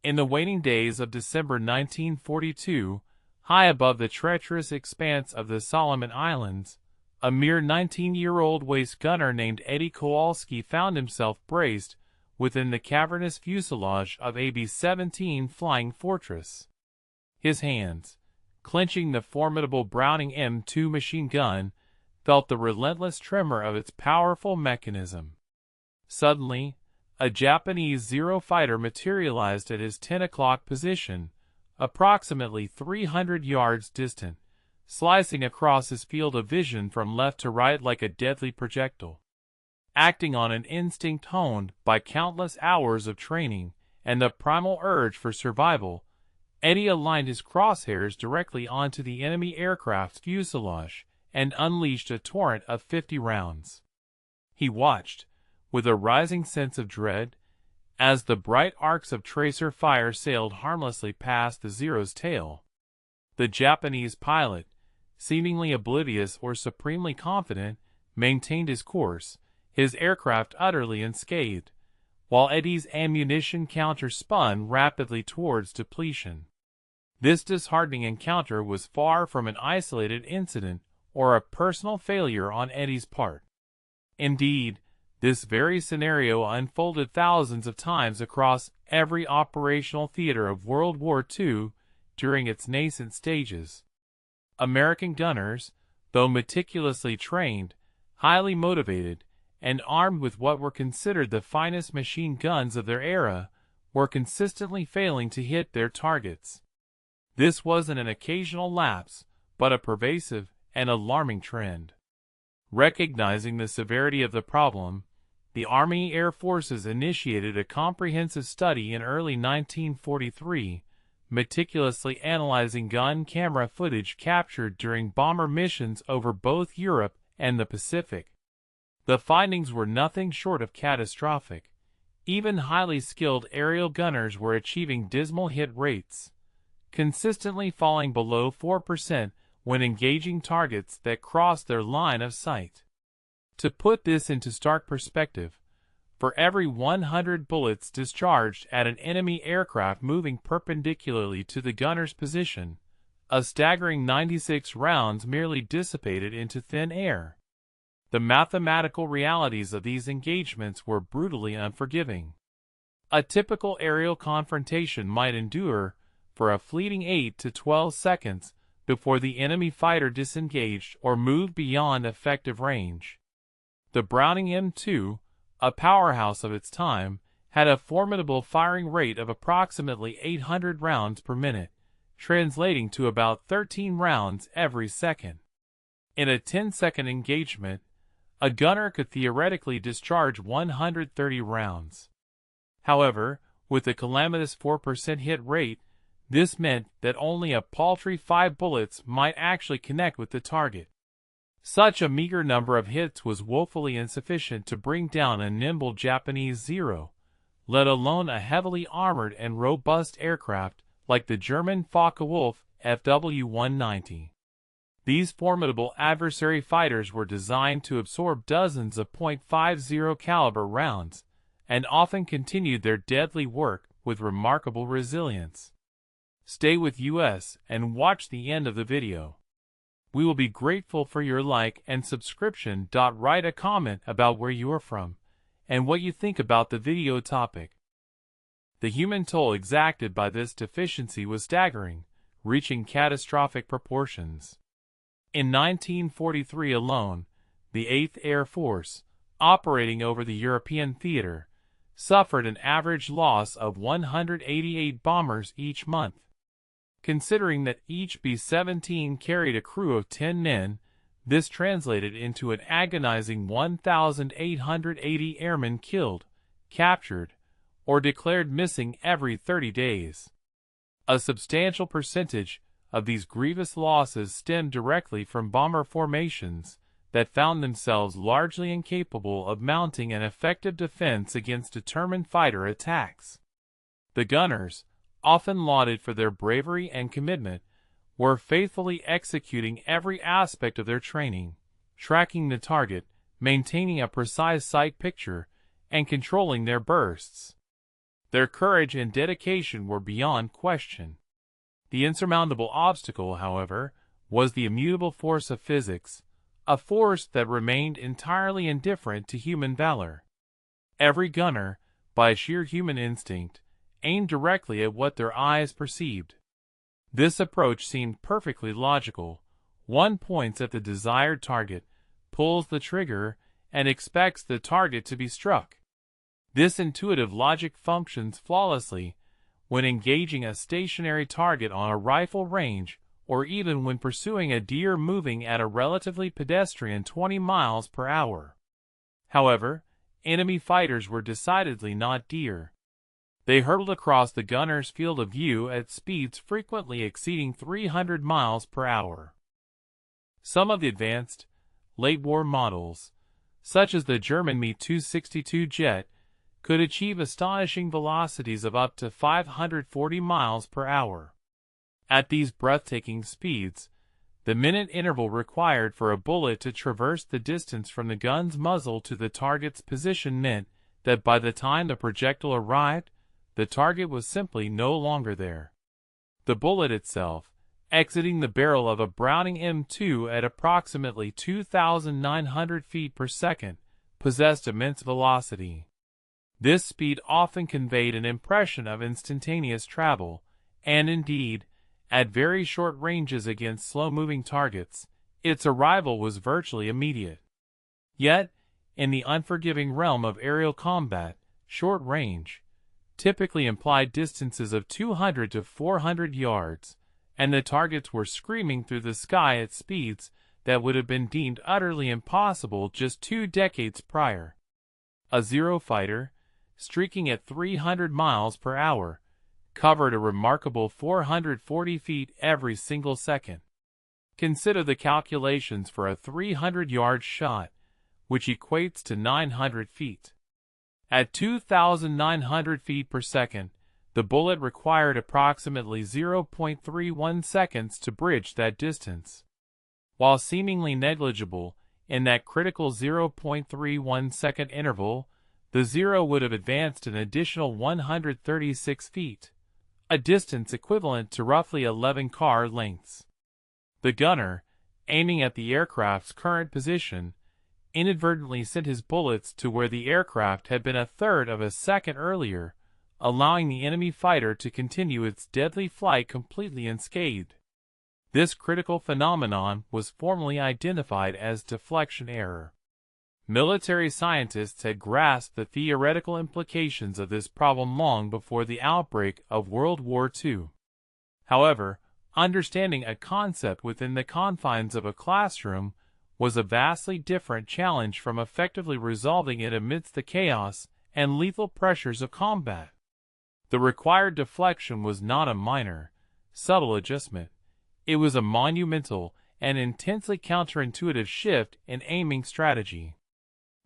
In the waning days of December 1942, high above the treacherous expanse of the Solomon Islands, a mere 19-year-old waist gunner named Eddie Kowalski found himself braced within the cavernous fuselage of a B-17 Flying Fortress. His hands, clenching the formidable Browning M2 machine gun, felt the relentless tremor of its powerful mechanism. Suddenly, a Japanese Zero fighter materialized at his 10 o'clock position, approximately 300 yards distant, slicing across his field of vision from left to right like a deadly projectile. Acting on an instinct honed by countless hours of training and the primal urge for survival, Eddie aligned his crosshairs directly onto the enemy aircraft's fuselage and unleashed a torrent of 50 rounds. He watched, with a rising sense of dread, as the bright arcs of tracer fire sailed harmlessly past the Zero's tail. The Japanese pilot, seemingly oblivious or supremely confident, maintained his course, his aircraft utterly unscathed, while Eddie's ammunition counter spun rapidly towards depletion. This disheartening encounter was far from an isolated incident or a personal failure on Eddie's part. Indeed, this very scenario unfolded thousands of times across every operational theater of World War II during its nascent stages. American gunners, though meticulously trained, highly motivated, and armed with what were considered the finest machine guns of their era, were consistently failing to hit their targets. This wasn't an occasional lapse, but a pervasive and alarming trend. Recognizing the severity of the problem, the Army Air Forces initiated a comprehensive study in early 1943, meticulously analyzing gun camera footage captured during bomber missions over both Europe and the Pacific. The findings were nothing short of catastrophic. Even highly skilled aerial gunners were achieving dismal hit rates, consistently falling below 4% when engaging targets that crossed their line of sight. To put this into stark perspective, for every 100 bullets discharged at an enemy aircraft moving perpendicularly to the gunner's position, a staggering 96 rounds merely dissipated into thin air. The mathematical realities of these engagements were brutally unforgiving. A typical aerial confrontation might endure for a fleeting 8 to 12 seconds before the enemy fighter disengaged or moved beyond effective range. The Browning M2, a powerhouse of its time, had a formidable firing rate of approximately 800 rounds per minute, translating to about 13 rounds every second. In a 10-second engagement, a gunner could theoretically discharge 130 rounds. However, with the calamitous 4% hit rate, this meant that only a paltry 5 bullets might actually connect with the target. Such a meager number of hits was woefully insufficient to bring down a nimble Japanese Zero, let alone a heavily armored and robust aircraft like the German Focke-Wulf FW-190. These formidable adversary fighters were designed to absorb dozens of .50 caliber rounds, and often continued their deadly work with remarkable resilience. Stay with us and watch the end of the video. We will be grateful for your like and subscription. Write a comment about where you are from and what you think about the video topic. The human toll exacted by this deficiency was staggering, reaching catastrophic proportions. In 1943 alone, the 8th Air Force, operating over the European theater, suffered an average loss of 188 bombers each month. Considering that each B-17 carried a crew of 10 men, this translated into an agonizing 1,880 airmen killed, captured, or declared missing every 30 days. A substantial percentage of these grievous losses stemmed directly from bomber formations that found themselves largely incapable of mounting an effective defense against determined fighter attacks. The gunners, often lauded for their bravery and commitment, were faithfully executing every aspect of their training, tracking the target, maintaining a precise sight picture, and controlling their bursts. Their courage and dedication were beyond question. The insurmountable obstacle, however, was the immutable force of physics, a force that remained entirely indifferent to human valor. Every gunner, by sheer human instinct, aimed directly at what their eyes perceived. This approach seemed perfectly logical. One points at the desired target, pulls the trigger, and expects the target to be struck. This intuitive logic functions flawlessly when engaging a stationary target on a rifle range, or even when pursuing a deer moving at a relatively pedestrian 20 miles per hour. However, enemy fighters were decidedly not deer. They hurtled across the gunner's field of view at speeds frequently exceeding 300 miles per hour. Some of the advanced, late-war models, such as the German Me-262 jet, could achieve astonishing velocities of up to 540 miles per hour. At these breathtaking speeds, the minute interval required for a bullet to traverse the distance from the gun's muzzle to the target's position meant that by the time the projectile arrived, the target was simply no longer there. The bullet itself, exiting the barrel of a Browning M2 at approximately 2,900 feet per second, possessed immense velocity. This speed often conveyed an impression of instantaneous travel, and indeed, at very short ranges against slow-moving targets, its arrival was virtually immediate. Yet, in the unforgiving realm of aerial combat, short range typically implied distances of 200 to 400 yards, and the targets were screaming through the sky at speeds that would have been deemed utterly impossible just 2 decades prior. A Zero fighter, streaking at 300 miles per hour, covered a remarkable 440 feet every single second. Consider the calculations for a 300-yard shot, which equates to 900 feet. At 2,900 feet per second, the bullet required approximately 0.31 seconds to bridge that distance. While seemingly negligible, in that critical 0.31 second interval, the Zero would have advanced an additional 136 feet, a distance equivalent to roughly 11 car lengths. The gunner, aiming at the aircraft's current position, inadvertently sent his bullets to where the aircraft had been a third of a second earlier, allowing the enemy fighter to continue its deadly flight completely unscathed. This critical phenomenon was formally identified as deflection error. Military scientists had grasped the theoretical implications of this problem long before the outbreak of World War II. However, understanding a concept within the confines of a classroom was a vastly different challenge from effectively resolving it amidst the chaos and lethal pressures of combat. The required deflection was not a minor, subtle adjustment. It was a monumental and intensely counterintuitive shift in aiming strategy.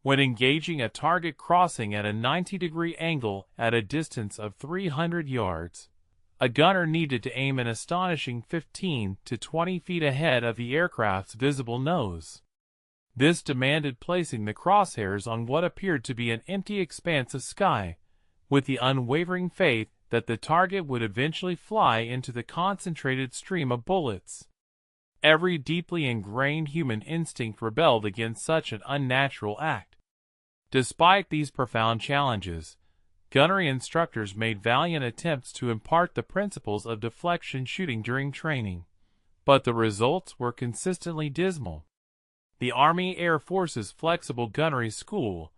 When engaging a target crossing at a 90-degree angle at a distance of 300 yards, a gunner needed to aim an astonishing 15 to 20 feet ahead of the aircraft's visible nose. This demanded placing the crosshairs on what appeared to be an empty expanse of sky, with the unwavering faith that the target would eventually fly into the concentrated stream of bullets. Every deeply ingrained human instinct rebelled against such an unnatural act. Despite these profound challenges, gunnery instructors made valiant attempts to impart the principles of deflection shooting during training, but the results were consistently dismal. The Army Air Force's Flexible Gunnery School,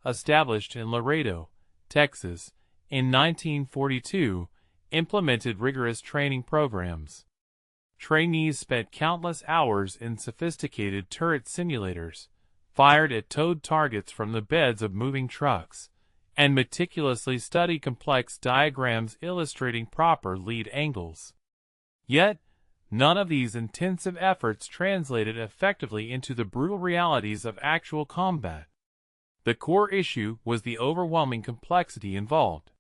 established in Laredo, Texas, in 1942, implemented rigorous training programs. Trainees spent countless hours in sophisticated turret simulators, fired at towed targets from the beds of moving trucks, and meticulously studied complex diagrams illustrating proper lead angles. Yet, none of these intensive efforts translated effectively into the brutal realities of actual combat. The core issue was the overwhelming complexity involved.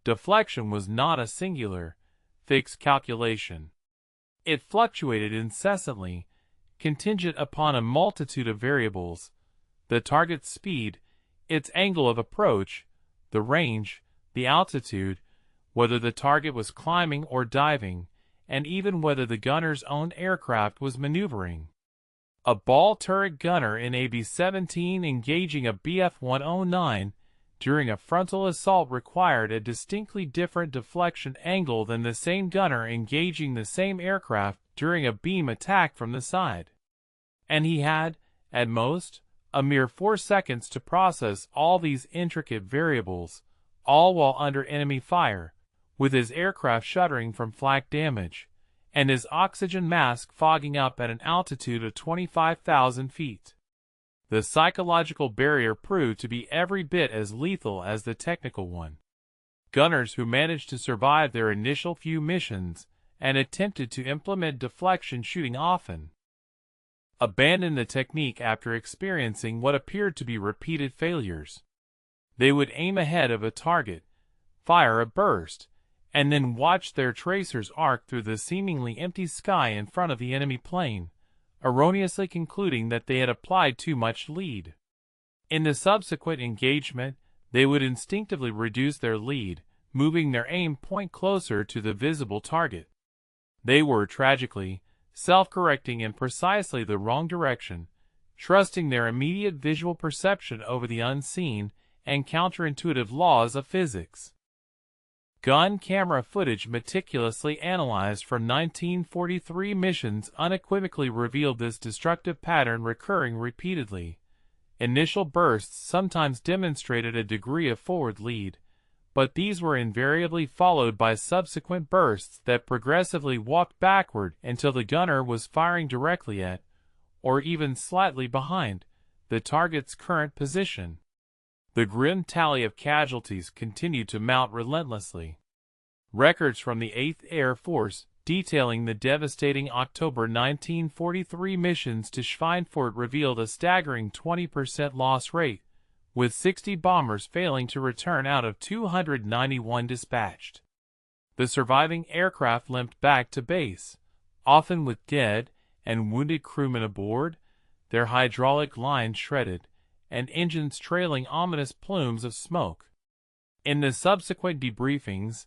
Deflection was not a singular, fixed calculation. It fluctuated incessantly, contingent upon a multitude of variables: the target's speed, its angle of approach, the range, the altitude, whether the target was climbing or diving, and even whether the gunner's own aircraft was maneuvering. A ball turret gunner in a B-17 engaging a Bf-109 during a frontal assault required a distinctly different deflection angle than the same gunner engaging the same aircraft during a beam attack from the side. And he had, at most, a mere 4 seconds to process all these intricate variables, all while under enemy fire, with his aircraft shuddering from flak damage, and his oxygen mask fogging up at an altitude of 25,000 feet. The psychological barrier proved to be every bit as lethal as the technical one. Gunners who managed to survive their initial few missions and attempted to implement deflection shooting often abandoned the technique after experiencing what appeared to be repeated failures. They would aim ahead of a target, fire a burst, and then watch their tracers arc through the seemingly empty sky in front of the enemy plane, erroneously concluding that they had applied too much lead. In the subsequent engagement, they would instinctively reduce their lead, moving their aim point closer to the visible target. They were, tragically, self-correcting in precisely the wrong direction, trusting their immediate visual perception over the unseen and counterintuitive laws of physics. Gun camera footage meticulously analyzed from 1943 missions unequivocally revealed this destructive pattern recurring repeatedly. Initial bursts sometimes demonstrated a degree of forward lead, but these were invariably followed by subsequent bursts that progressively walked backward until the gunner was firing directly at, or even slightly behind, the target's current position. The grim tally of casualties continued to mount relentlessly. Records from the 8th Air Force detailing the devastating October 1943 missions to Schweinfurt revealed a staggering 20% loss rate, with 60 bombers failing to return out of 291 dispatched. The surviving aircraft limped back to base, often with dead and wounded crewmen aboard, their hydraulic lines shredded, and engines trailing ominous plumes of smoke. In the subsequent debriefings,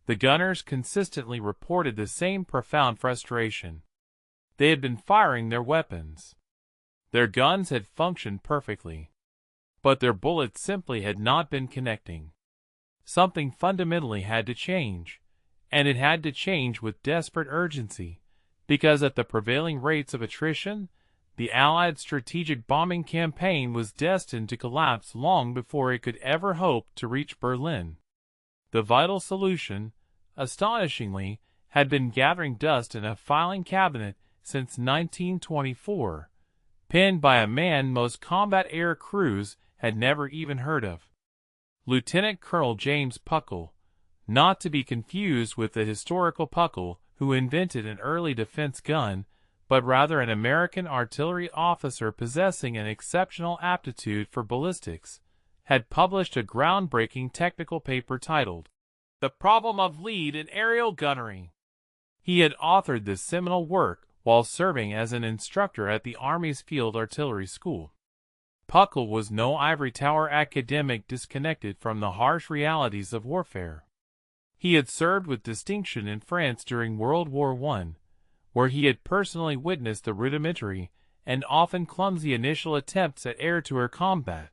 the gunners consistently reported the same profound frustration. They had been firing their weapons. Their guns had functioned perfectly, but their bullets simply had not been connecting. Something fundamentally had to change, and it had to change with desperate urgency, because at the prevailing rates of attrition, the Allied strategic bombing campaign was destined to collapse long before it could ever hope to reach Berlin. The vital solution, astonishingly, had been gathering dust in a filing cabinet since 1924, penned by a man most combat air crews had never even heard of. Lieutenant Colonel James Puckle, not to be confused with the historical Puckle who invented an early defense gun, but rather an American artillery officer possessing an exceptional aptitude for ballistics, had published a groundbreaking technical paper titled, "The Problem of Lead in Aerial Gunnery." He had authored this seminal work while serving as an instructor at the Army's Field Artillery School. Puckle was no ivory tower academic disconnected from the harsh realities of warfare. He had served with distinction in France during World War I, where he had personally witnessed the rudimentary and often clumsy initial attempts at air-to-air combat.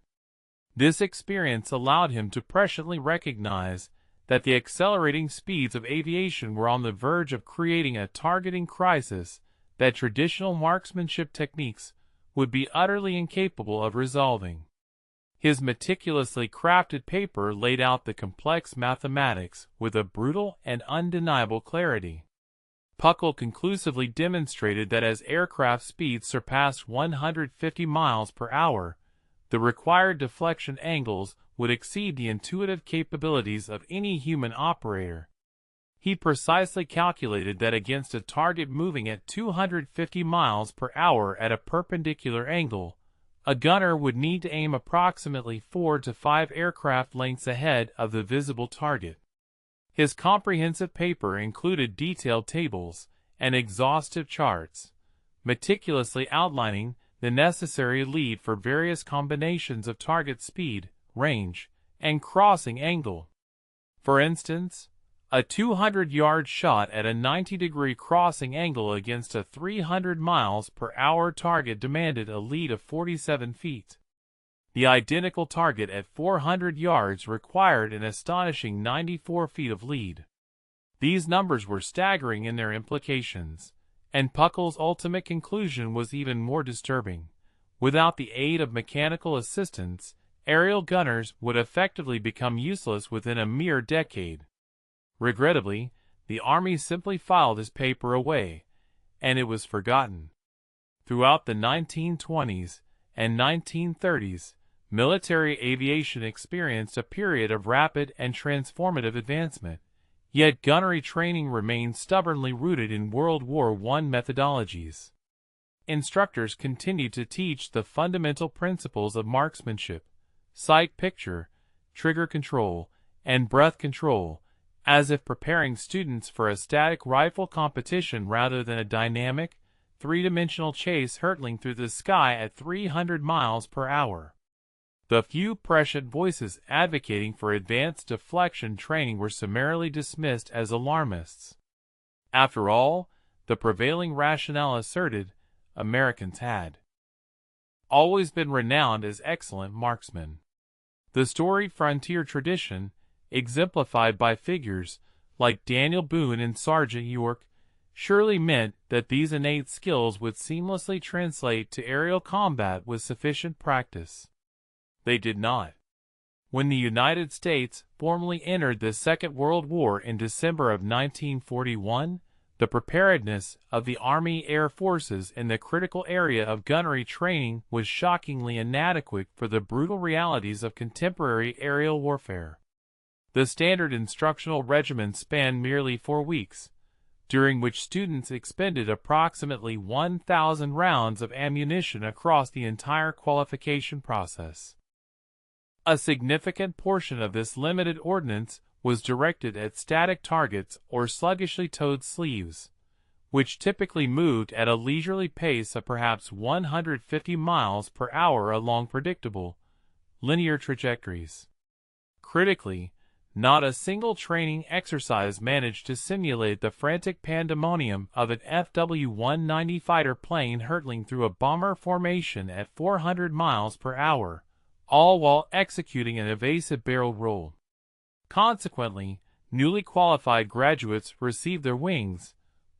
This experience allowed him to presciently recognize that the accelerating speeds of aviation were on the verge of creating a targeting crisis that traditional marksmanship techniques would be utterly incapable of resolving. His meticulously crafted paper laid out the complex mathematics with a brutal and undeniable clarity. Puckle conclusively demonstrated that as aircraft speeds surpassed 150 miles per hour, the required deflection angles would exceed the intuitive capabilities of any human operator. He precisely calculated that against a target moving at 250 miles per hour at a perpendicular angle, a gunner would need to aim approximately 4 to 5 aircraft lengths ahead of the visible target. His comprehensive paper included detailed tables and exhaustive charts, meticulously outlining the necessary lead for various combinations of target speed, range, and crossing angle. For instance, a 200-yard shot at a 90-degree crossing angle against a 300 miles per hour target demanded a lead of 47 feet. The identical target at 400 yards required an astonishing 94 feet of lead. These numbers were staggering in their implications, and Puckle's ultimate conclusion was even more disturbing. Without the aid of mechanical assistance, aerial gunners would effectively become useless within a mere decade. Regrettably, the Army simply filed his paper away, and it was forgotten. Throughout the 1920s and 1930s, military aviation experienced a period of rapid and transformative advancement, yet gunnery training remained stubbornly rooted in World War I methodologies. Instructors continued to teach the fundamental principles of marksmanship, sight picture, trigger control, and breath control, as if preparing students for a static rifle competition rather than a dynamic, three-dimensional chase hurtling through the sky at 300 miles per hour. The few prescient voices advocating for advanced deflection training were summarily dismissed as alarmists. After all, the prevailing rationale asserted, Americans had always been renowned as excellent marksmen. The storied frontier tradition, exemplified by figures like Daniel Boone and Sergeant York, surely meant that these innate skills would seamlessly translate to aerial combat with sufficient practice. They did not. When the United States formally entered the Second World War in December of 1941, the preparedness of the Army Air Forces in the critical area of gunnery training was shockingly inadequate for the brutal realities of contemporary aerial warfare. The standard instructional regimen spanned merely 4 weeks, during which students expended approximately 1,000 rounds of ammunition across the entire qualification process. A significant portion of this limited ordnance was directed at static targets or sluggishly towed sleeves, which typically moved at a leisurely pace of perhaps 150 miles per hour along predictable, linear trajectories. Critically, not a single training exercise managed to simulate the frantic pandemonium of an FW-190 fighter plane hurtling through a bomber formation at 400 miles per hour, all while executing an evasive barrel roll. Consequently, newly qualified graduates received their wings,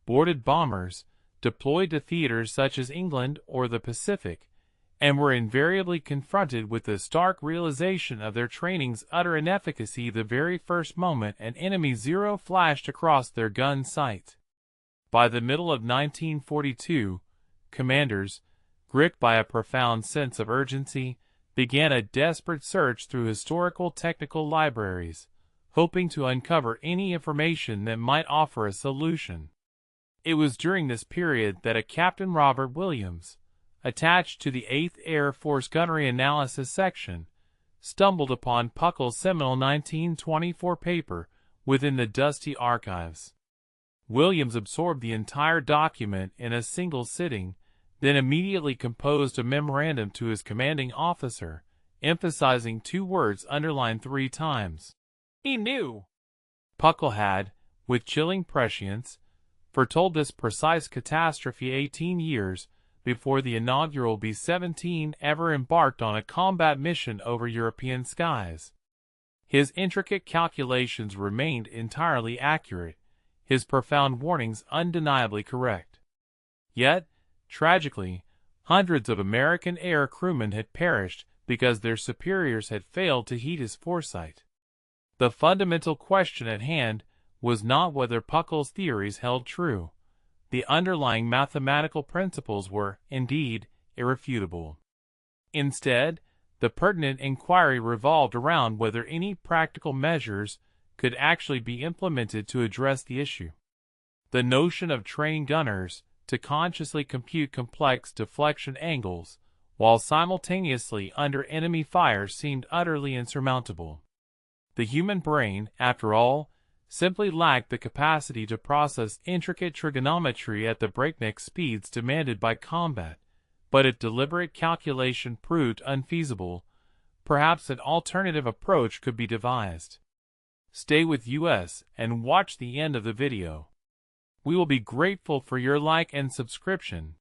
boarded bombers, deployed to theaters such as England or the Pacific, and were invariably confronted with the stark realization of their training's utter inefficacy the very first moment an enemy Zero flashed across their gun sight. By the middle of 1942, commanders, gripped by a profound sense of urgency, began a desperate search through historical technical libraries, hoping to uncover any information that might offer a solution. It was during this period that a Captain Robert Williams, attached to the 8th Air Force Gunnery Analysis Section, stumbled upon Puckle's seminal 1924 paper within the dusty archives. Williams absorbed the entire document in a single sitting, then immediately composed a memorandum to his commanding officer, emphasizing 2 words underlined 3 times. He knew. Puckle had, with chilling prescience, foretold this precise catastrophe 18 years before the inaugural B-17 ever embarked on a combat mission over European skies. His intricate calculations remained entirely accurate, his profound warnings undeniably correct. Yet, tragically, hundreds of American air crewmen had perished because their superiors had failed to heed his foresight. The fundamental question at hand was not whether Puckle's theories held true. The underlying mathematical principles were, indeed, irrefutable. Instead, the pertinent inquiry revolved around whether any practical measures could actually be implemented to address the issue. The notion of training gunners to consciously compute complex deflection angles while simultaneously under enemy fire seemed utterly insurmountable. The human brain, after all, simply lacked the capacity to process intricate trigonometry at the breakneck speeds demanded by combat, but if deliberate calculation proved unfeasible, perhaps an alternative approach could be devised. stay with us and watch the end of the video. We will be grateful for your like and subscription.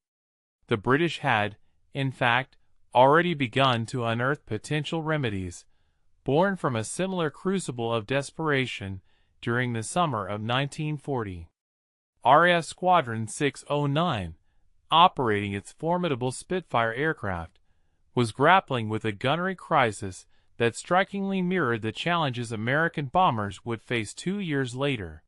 The British had, in fact, already begun to unearth potential remedies, born from a similar crucible of desperation during the summer of 1940. RAF Squadron 609, operating its formidable Spitfire aircraft, was grappling with a gunnery crisis that strikingly mirrored the challenges American bombers would face 2 years later.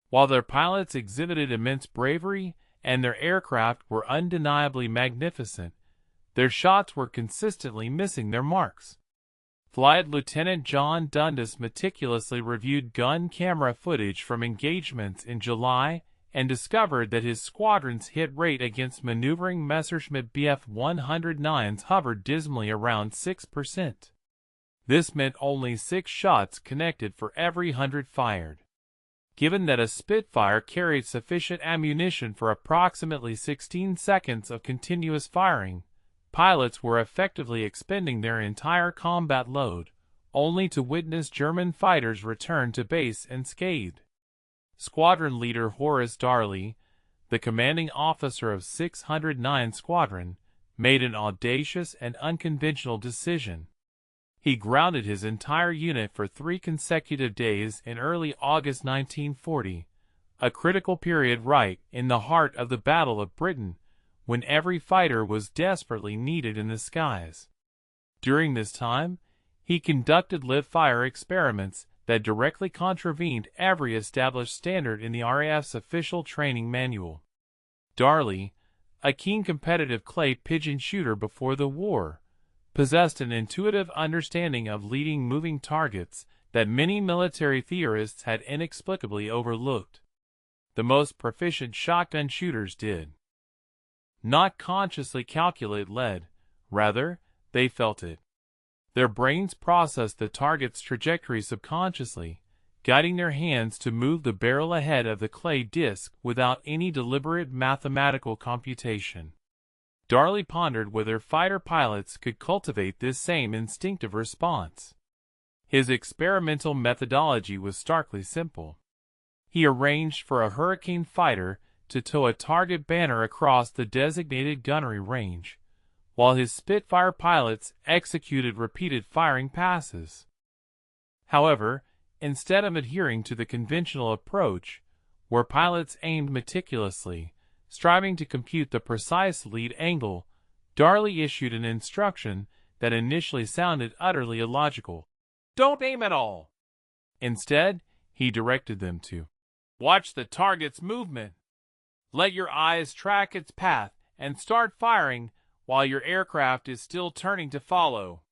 While their pilots exhibited immense bravery and their aircraft were undeniably magnificent, their shots were consistently missing their marks. Flight Lieutenant John Dundas meticulously reviewed gun camera footage from engagements in July and discovered that his squadron's hit rate against maneuvering Messerschmitt Bf-109s hovered dismally around 6%. This meant only 6 shots connected for every 100 fired. Given that a Spitfire carried sufficient ammunition for approximately 16 seconds of continuous firing, pilots were effectively expending their entire combat load, only to witness German fighters return to base unscathed. Squadron leader Horace Darley, the commanding officer of 609 Squadron, made an audacious and unconventional decision. He grounded his entire unit for 3 consecutive days in early August 1940, a critical period right in the heart of the Battle of Britain, when every fighter was desperately needed in the skies. During this time, he conducted live-fire experiments that directly contravened every established standard in the RAF's official training manual. Darley, a keen competitive clay pigeon shooter before the war, possessed an intuitive understanding of leading moving targets that many military theorists had inexplicably overlooked. The most proficient shotgun shooters did not consciously calculate lead, rather, they felt it. Their brains processed the target's trajectory subconsciously, guiding their hands to move the barrel ahead of the clay disc without any deliberate mathematical computation. Darley pondered whether fighter pilots could cultivate this same instinctive response. His experimental methodology was starkly simple. He arranged for a Hurricane fighter to tow a target banner across the designated gunnery range, while his Spitfire pilots executed repeated firing passes. However, instead of adhering to the conventional approach, where pilots aimed meticulously, striving to compute the precise lead angle, Darley issued an instruction that initially sounded utterly illogical. "Don't aim at all." Instead, he directed them to watch the target's movement. Let your eyes track its path and start firing while your aircraft is still turning to follow.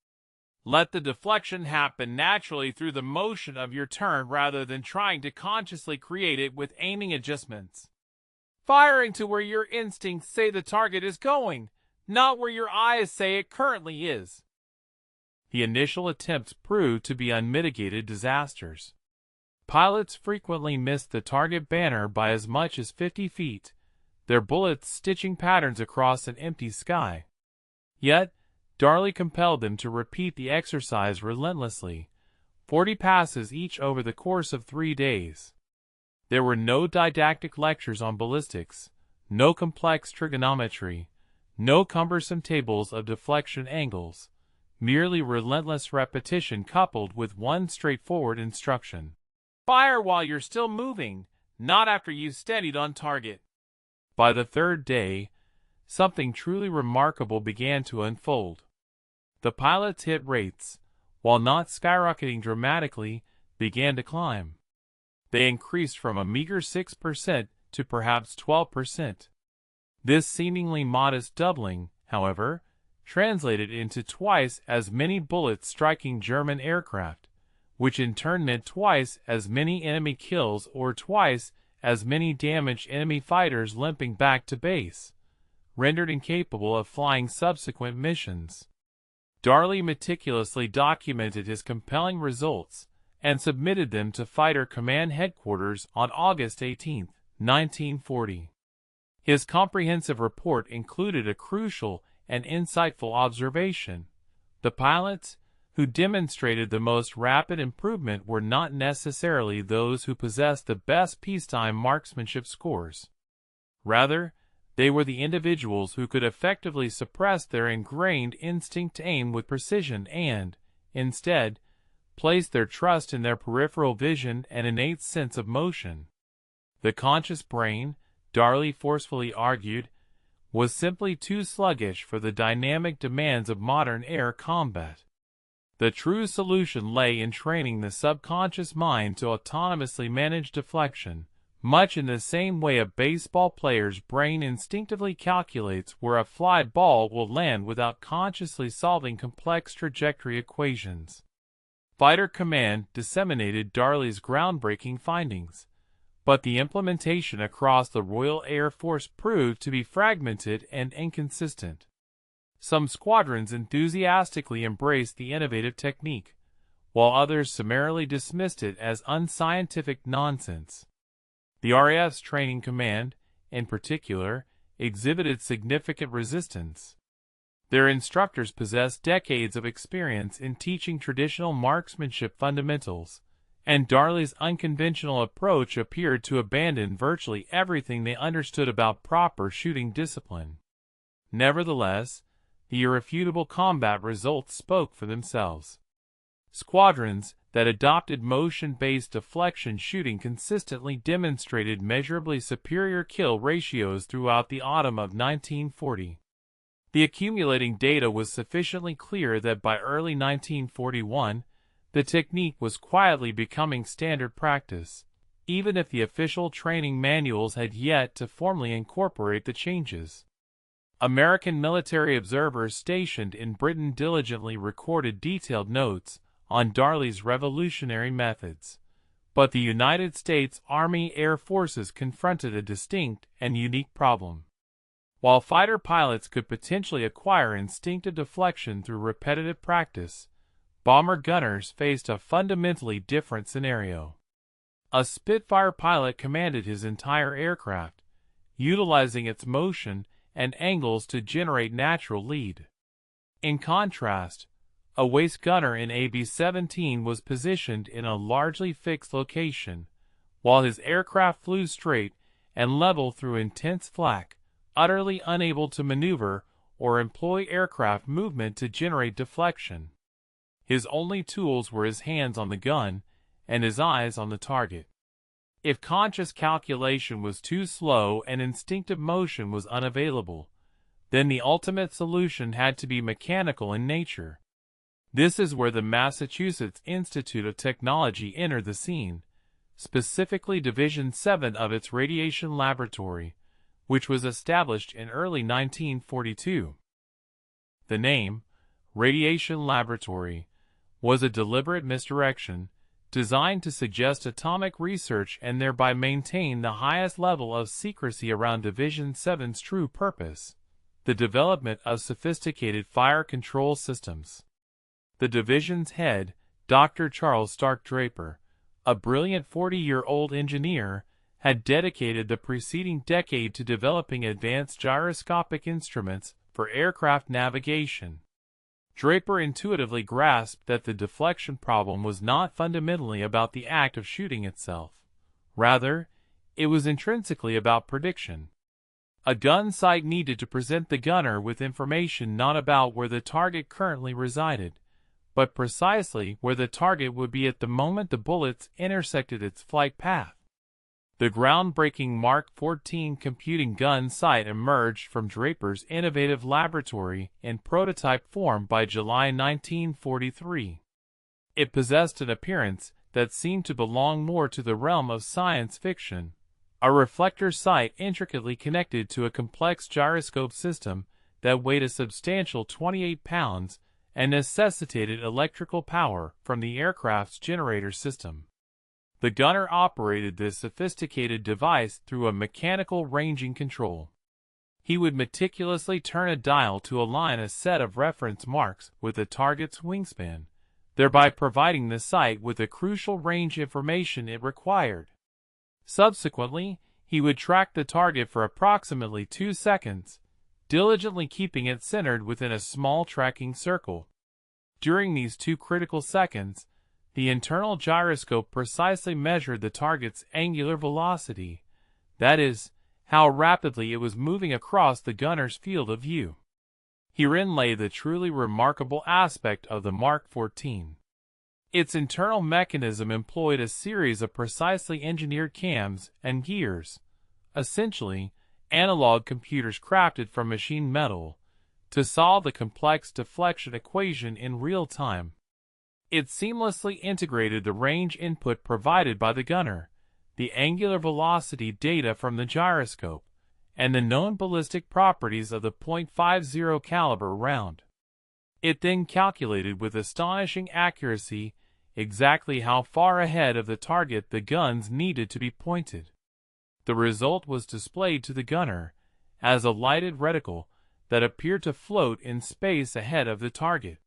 Let the deflection happen naturally through the motion of your turn rather than trying to consciously create it with aiming adjustments. Firing to where your instincts say the target is going, not where your eyes say it currently is. The initial attempts proved to be unmitigated disasters. Pilots frequently missed the target banner by as much as 50 feet, their bullets stitching patterns across an empty sky. Yet, Darley compelled them to repeat the exercise relentlessly, 40 passes each over the course of 3 days. There were no didactic lectures on ballistics, no complex trigonometry, no cumbersome tables of deflection angles, merely relentless repetition coupled with one straightforward instruction. Fire while you're still moving, not after you've steadied on target. By the 3rd day, something truly remarkable began to unfold. The pilots' hit rates, while not skyrocketing dramatically, began to climb. They increased from a meager 6% to perhaps 12%. This seemingly modest doubling, however, translated into twice as many bullets striking German aircraft, which in turn meant twice as many enemy kills or twice as many damaged enemy fighters limping back to base, rendered incapable of flying subsequent missions. Darley meticulously documented his compelling results and submitted them to Fighter Command Headquarters on August 18, 1940. His comprehensive report included a crucial and insightful observation. The pilots, who demonstrated the most rapid improvement were not necessarily those who possessed the best peacetime marksmanship scores. Rather, they were the individuals who could effectively suppress their ingrained instinct to aim with precision and, instead, place their trust in their peripheral vision and innate sense of motion. The conscious brain, Darley forcefully argued, was simply too sluggish for the dynamic demands of modern air combat. The true solution lay in training the subconscious mind to autonomously manage deflection, much in the same way a baseball player's brain instinctively calculates where a fly ball will land without consciously solving complex trajectory equations. Fighter Command disseminated Darley's groundbreaking findings, but the implementation across the Royal Air Force proved to be fragmented and inconsistent. Some squadrons enthusiastically embraced the innovative technique, while others summarily dismissed it as unscientific nonsense. The RAF's training command, in particular, exhibited significant resistance. Their instructors possessed decades of experience in teaching traditional marksmanship fundamentals, and Darley's unconventional approach appeared to abandon virtually everything they understood about proper shooting discipline. Nevertheless, the irrefutable combat results spoke for themselves. Squadrons that adopted motion-based deflection shooting consistently demonstrated measurably superior kill ratios throughout the autumn of 1940. The accumulating data was sufficiently clear that by early 1941, the technique was quietly becoming standard practice, even if the official training manuals had yet to formally incorporate the changes. American military observers stationed in Britain diligently recorded detailed notes on Darley's revolutionary methods, but the United States Army Air Forces confronted a distinct and unique problem. While fighter pilots could potentially acquire instinctive deflection through repetitive practice, bomber gunners faced a fundamentally different scenario. A Spitfire pilot commanded his entire aircraft, utilizing its motion and angles to generate natural lead. In contrast, a waist gunner in AB-17 was positioned in a largely fixed location, while his aircraft flew straight and level through intense flak, utterly unable to maneuver or employ aircraft movement to generate deflection. His only tools were his hands on the gun and his eyes on the target. If conscious calculation was too slow and instinctive motion was unavailable, then the ultimate solution had to be mechanical in nature. This is where the Massachusetts Institute of Technology entered the scene, specifically Division 7 of its Radiation Laboratory, which was established in early 1942. The name, Radiation Laboratory, was a deliberate misdirection, designed to suggest atomic research and thereby maintain the highest level of secrecy around Division 7's true purpose, the development of sophisticated fire control systems. The division's head, Dr. Charles Stark Draper, a brilliant 40-year-old engineer, had dedicated the preceding decade to developing advanced gyroscopic instruments for aircraft navigation. Draper intuitively grasped that the deflection problem was not fundamentally about the act of shooting itself. Rather, it was intrinsically about prediction. A gun sight needed to present the gunner with information not about where the target currently resided, but precisely where the target would be at the moment the bullets intersected its flight path. The groundbreaking Mark 14 computing gun sight emerged from Draper's innovative laboratory in prototype form by July 1943. It possessed an appearance that seemed to belong more to the realm of science fiction, a reflector sight intricately connected to a complex gyroscope system that weighed a substantial 28 pounds and necessitated electrical power from the aircraft's generator system. The gunner operated this sophisticated device through a mechanical ranging control. He would meticulously turn a dial to align a set of reference marks with the target's wingspan, thereby providing the sight with the crucial range information it required. Subsequently, he would track the target for approximately 2 seconds, diligently keeping it centered within a small tracking circle. During these 2 critical seconds, the internal gyroscope precisely measured the target's angular velocity, that is, how rapidly it was moving across the gunner's field of view. Herein lay the truly remarkable aspect of the Mark 14. Its internal mechanism employed a series of precisely engineered cams and gears, essentially analog computers crafted from machined metal, to solve the complex deflection equation in real time. It seamlessly integrated the range input provided by the gunner, the angular velocity data from the gyroscope, and the known ballistic properties of the .50 caliber round. It then calculated with astonishing accuracy exactly how far ahead of the target the guns needed to be pointed. The result was displayed to the gunner as a lighted reticle that appeared to float in space ahead of the target.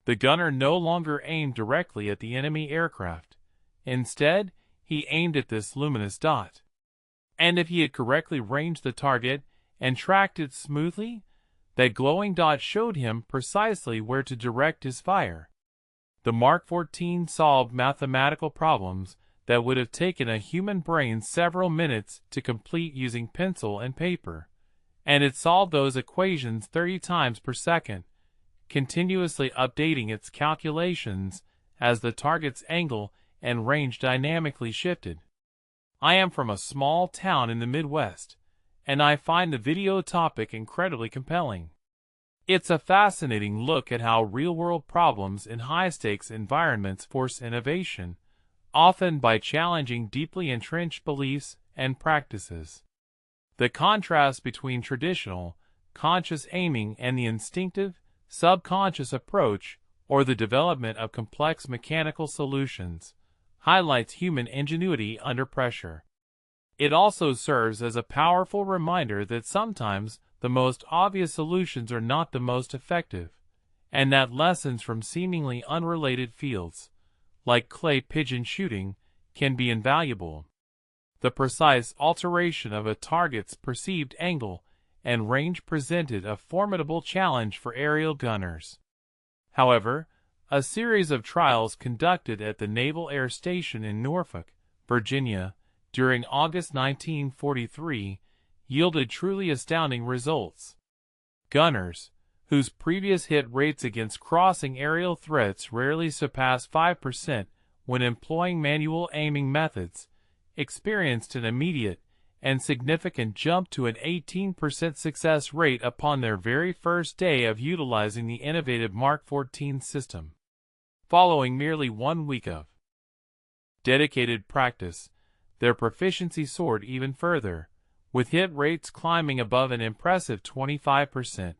The gunner no longer aimed directly at the enemy aircraft. Instead, he aimed at this luminous dot. And if he had correctly ranged the target and tracked it smoothly, that glowing dot showed him precisely where to direct his fire. The Mark 14 solved mathematical problems that would have taken a human brain several minutes to complete using pencil and paper, and it solved those equations 30 times per second, continuously updating its calculations as the target's angle and range dynamically shifted. I am from a small town in the Midwest, and I find the video topic incredibly compelling. It's a fascinating look at how real-world problems in high-stakes environments force innovation, often by challenging deeply entrenched beliefs and practices. The contrast between traditional, conscious aiming and the instinctive, subconscious approach, or the development of complex mechanical solutions, highlights human ingenuity under pressure. It also serves as a powerful reminder that sometimes the most obvious solutions are not the most effective, and that lessons from seemingly unrelated fields, like clay pigeon shooting, can be invaluable. The precise alteration of a target's perceived angle and range presented a formidable challenge for aerial gunners. However, a series of trials conducted at the Naval Air Station in Norfolk, Virginia, during August 1943, yielded truly astounding results. Gunners, whose previous hit rates against crossing aerial threats rarely surpassed 5% when employing manual aiming methods, experienced an immediate and significant jump to an 18% success rate upon their very first day of utilizing the innovative Mark 14 system. Following merely 1 week of dedicated practice, their proficiency soared even further, with hit rates climbing above an impressive 25%.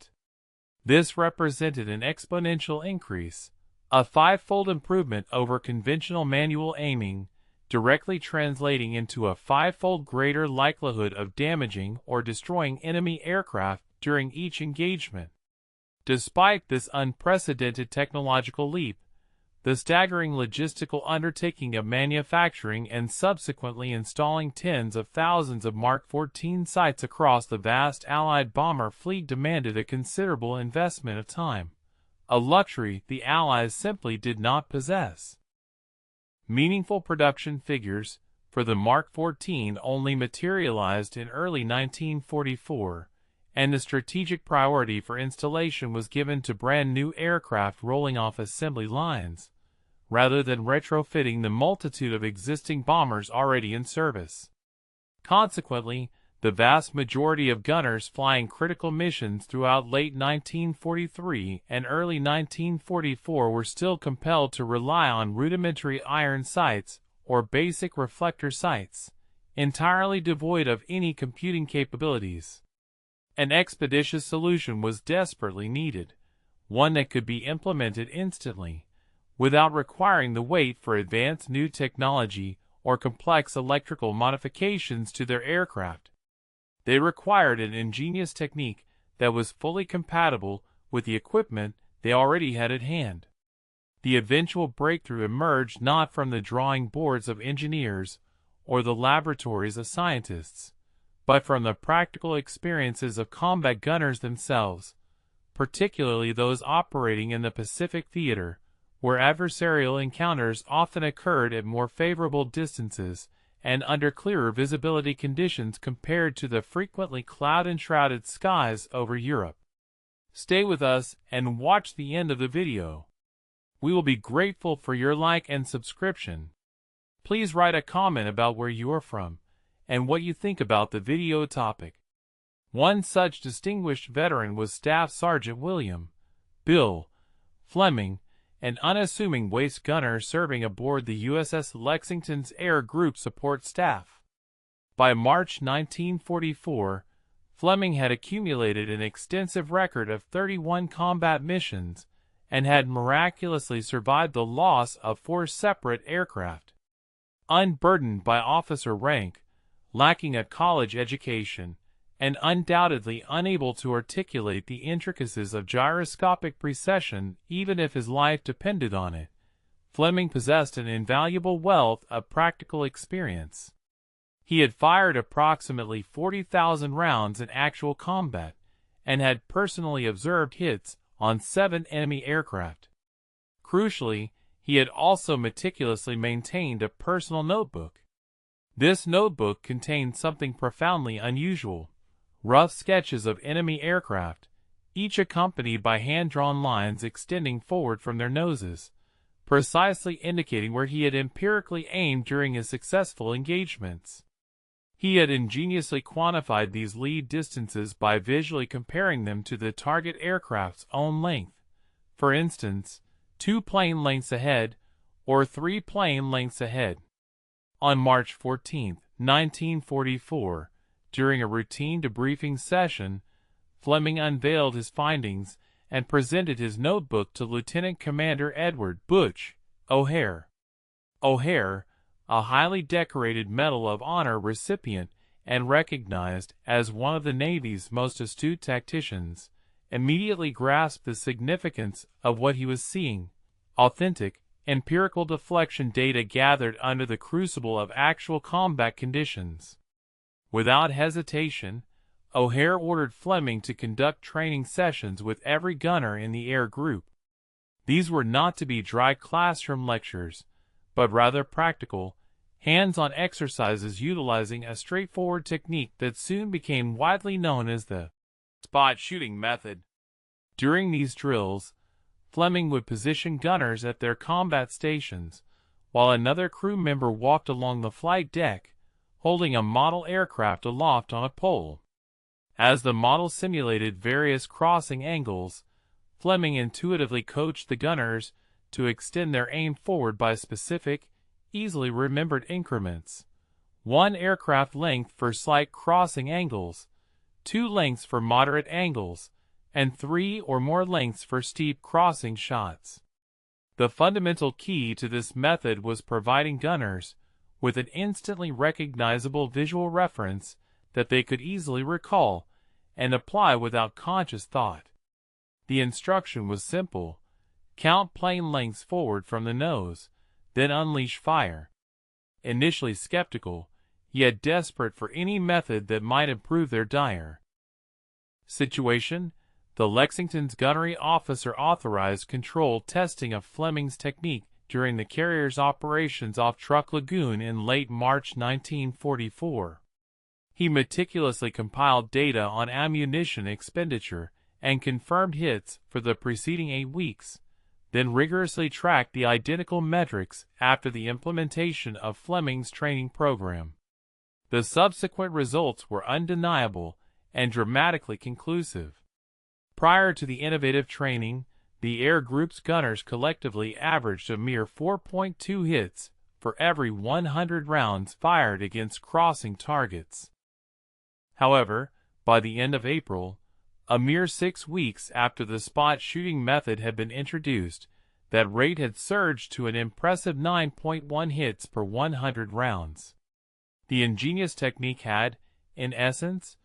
This represented an exponential increase, a 5-fold improvement over conventional manual aiming, directly translating into a 5-fold greater likelihood of damaging or destroying enemy aircraft during each engagement. Despite this unprecedented technological leap, the staggering logistical undertaking of manufacturing and subsequently installing tens of thousands of Mark 14 sites across the vast Allied bomber fleet demanded a considerable investment of time, a luxury the Allies simply did not possess. Meaningful production figures for the Mark 14 only materialized in early 1944, and the strategic priority for installation was given to brand-new aircraft rolling off assembly lines, rather than retrofitting the multitude of existing bombers already in service. Consequently, the vast majority of gunners flying critical missions throughout late 1943 and early 1944 were still compelled to rely on rudimentary iron sights or basic reflector sights, entirely devoid of any computing capabilities. An expeditious solution was desperately needed, one that could be implemented instantly, without requiring the wait for advanced new technology or complex electrical modifications to their aircraft. They required an ingenious technique that was fully compatible with the equipment they already had at hand. The eventual breakthrough emerged not from the drawing boards of engineers or the laboratories of scientists, but from the practical experiences of combat gunners themselves, particularly those operating in the Pacific theater, where adversarial encounters often occurred at more favorable distances and under clearer visibility conditions compared to the frequently cloud-enshrouded skies over Europe. Stay with us and watch the end of the video. We will be grateful for your like and subscription. Please write a comment about where you are from and what you think about the video topic. One such distinguished veteran was Staff Sergeant William Bill Fleming, an unassuming waist gunner serving aboard the USS Lexington's Air Group Support Staff. By March 1944, Fleming had accumulated an extensive record of 31 combat missions and had miraculously survived the loss of 4 separate aircraft. Unburdened by officer rank, lacking a college education, and undoubtedly unable to articulate the intricacies of gyroscopic precession even if his life depended on it, Fleming possessed an invaluable wealth of practical experience. He had fired approximately 40,000 rounds in actual combat and had personally observed hits on 7 enemy aircraft. Crucially, he had also meticulously maintained a personal notebook. This notebook contained something profoundly unusual: rough sketches of enemy aircraft, each accompanied by hand-drawn lines extending forward from their noses, precisely indicating where he had empirically aimed during his successful engagements. He had ingeniously quantified these lead distances by visually comparing them to the target aircraft's own length. For instance, 2 plane lengths ahead or 3 plane lengths ahead. On March 14, 1944, during a routine debriefing session, Fleming unveiled his findings and presented his notebook to Lieutenant Commander Edward Butch O'Hare. O'Hare, a highly decorated Medal of Honor recipient and recognized as one of the Navy's most astute tacticians, immediately grasped the significance of what he was seeing: authentic, empirical deflection data gathered under the crucible of actual combat conditions. Without hesitation, O'Hare ordered Fleming to conduct training sessions with every gunner in the air group. These were not to be dry classroom lectures, but rather practical, hands-on exercises utilizing a straightforward technique that soon became widely known as the spot shooting method. During these drills, Fleming would position gunners at their combat stations, while another crew member walked along the flight deck, holding a model aircraft aloft on a pole. As the model simulated various crossing angles, Fleming intuitively coached the gunners to extend their aim forward by specific, easily remembered increments: 1 aircraft length for slight crossing angles, 2 lengths for moderate angles, and 3 or more lengths for steep crossing shots. The fundamental key to this method was providing gunners with an instantly recognizable visual reference that they could easily recall and apply without conscious thought. The instruction was simple: count plane lengths forward from the nose, then unleash fire. Initially skeptical, yet desperate for any method that might improve their dire situation, the Lexington's gunnery officer authorized controlled testing of Fleming's technique during the carrier's operations off Truck Lagoon in late March 1944. He meticulously compiled data on ammunition expenditure and confirmed hits for the preceding 8 weeks, then rigorously tracked the identical metrics after the implementation of Fleming's training program. The subsequent results were undeniable and dramatically conclusive. Prior to the innovative training, the Air Group's gunners collectively averaged a mere 4.2 hits for every 100 rounds fired against crossing targets. However, by the end of April, a mere 6 weeks after the spot shooting method had been introduced, that rate had surged to an impressive 9.1 hits per 100 rounds. The ingenious technique had, in essence,